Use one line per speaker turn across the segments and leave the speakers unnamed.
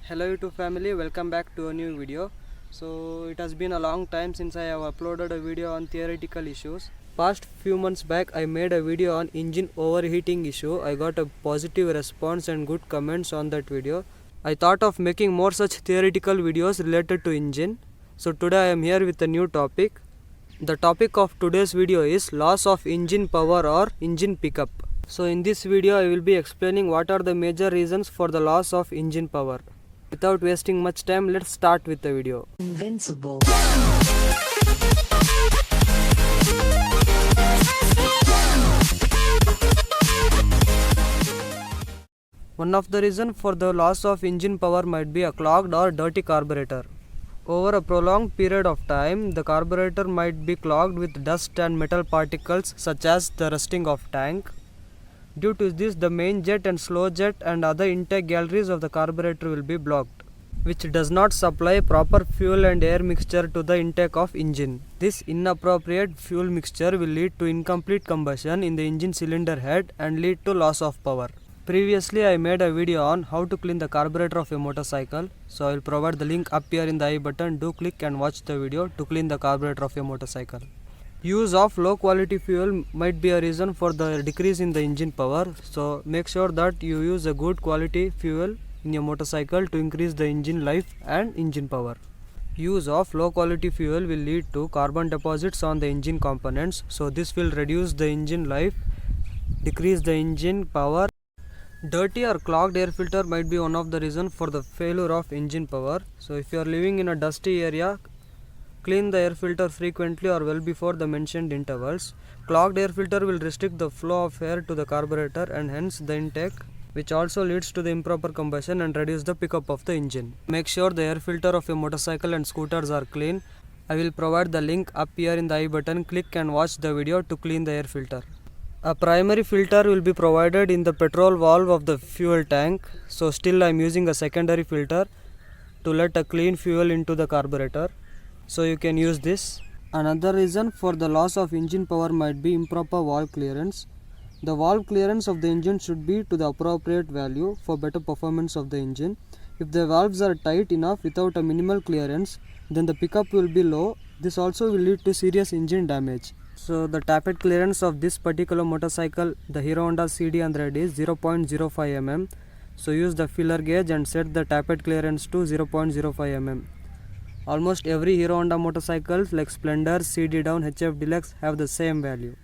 Hello YouTube family, welcome back to a new video. So it has been a long time since I have uploaded a video on theoretical issues. Past few months back I made a video on engine overheating issue. I got a positive response and good comments on that video. I thought of making more such theoretical videos related to engine. So today I am here with a new topic. The topic of today's video is loss of engine power or engine pickup. So in this video I will be explaining what are the major reasons for the loss of engine power. Without wasting much time, let's start with the video.
Invincible.
One of the reasons for the loss of engine power might be a clogged or dirty carburetor. Over a prolonged period of time, the carburetor might be clogged with dust and metal particles such as the rusting of tank. Due to this, the main jet and slow jet and other intake galleries of the carburetor will be blocked, which does not supply proper fuel and air mixture to the intake of engine. This inappropriate fuel mixture will lead to incomplete combustion in the engine cylinder head and lead to loss of power. Previously, I made a video on how to clean the carburetor of a motorcycle, so I will provide the link up here in the I button. Do click and watch the video to clean the carburetor of a motorcycle. Use of low quality fuel might be a reason for the decrease in the engine power, so make sure that you use a good quality fuel in your motorcycle to increase the engine life and engine power. Use of low quality fuel will lead to carbon deposits on the engine components, so this will reduce the engine life, decrease the engine power. Dirty or clogged air filter might be one of the reasons for the failure of engine power. So if you are living in a dusty area, clean the air filter frequently or well before the mentioned intervals. Clogged air filter will restrict the flow of air to the carburetor and hence the intake, which also leads to the improper combustion and reduce the pickup of the engine. Make sure the air filter of your motorcycle and scooters are clean. I will provide the link up here in the I button. Click and watch the video to clean the air filter. A primary filter will be provided in the petrol valve of the fuel tank. So still I am using a secondary filter to let a clean fuel into the carburetor. So you can use this. Another reason for the loss of engine power might be improper valve clearance. The valve clearance of the engine should be to the appropriate value for better performance of the engine. If the valves are tight enough without a minimal clearance, then the pickup will be low. This also will lead to serious engine damage. So the tappet clearance of this particular motorcycle, the Hero Honda CD100, is 0.05 mm. So use the filler gauge and set the tappet clearance to 0.05 mm. Almost every Hero Honda motorcycles like Splendor, CD Down, HF Deluxe have the same value.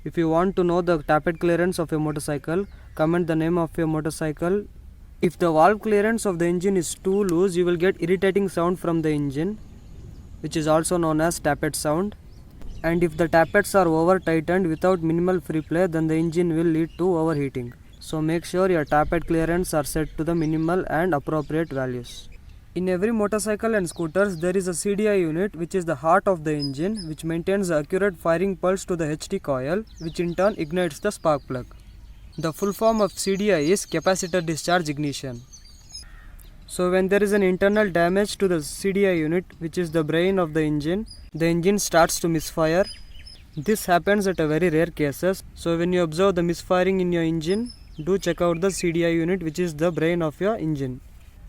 If you want to know the tappet clearance of a motorcycle, comment the name of your motorcycle. If the valve clearance of the engine is too loose, you will get irritating sound from the engine, which is also known as tappet sound. And if the tappets are over tightened without minimal free play, then the engine will lead to overheating. So make sure your tappet clearance are set to the minimal and appropriate values. In every motorcycle and scooters, there is a CDI unit, which is the heart of the engine, which maintains the accurate firing pulse to the HT coil, which in turn ignites the spark plug. The full form of CDI is capacitor discharge ignition. So when there is an internal damage to the CDI unit, which is the brain of the engine starts to misfire. This happens at a very rare cases. So when you observe the misfiring in your engine, do check out the CDI unit, which is the brain of your engine.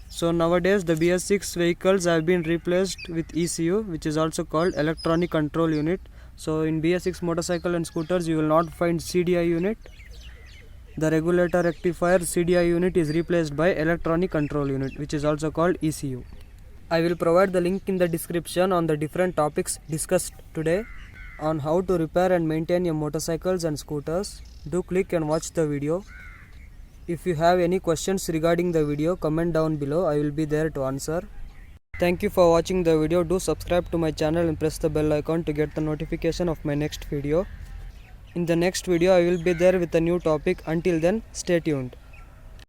So nowadays the BS6 vehicles have been replaced with ECU, which is also called electronic control unit. So in BS6 motorcycle and scooters you will not find CDI unit. The regulator rectifier CDI unit is replaced by electronic control unit, which is also called ECU. I will provide the link in the description on the different topics discussed today on how to repair and maintain your motorcycles and scooters. Do click and watch the video. If you have any questions regarding the video, comment down below. I will be there to answer. Thank you for watching the video. Do subscribe to my channel and press the bell icon to get the notification of my next video. In the next video, I will be there with a new topic. Until then, stay tuned.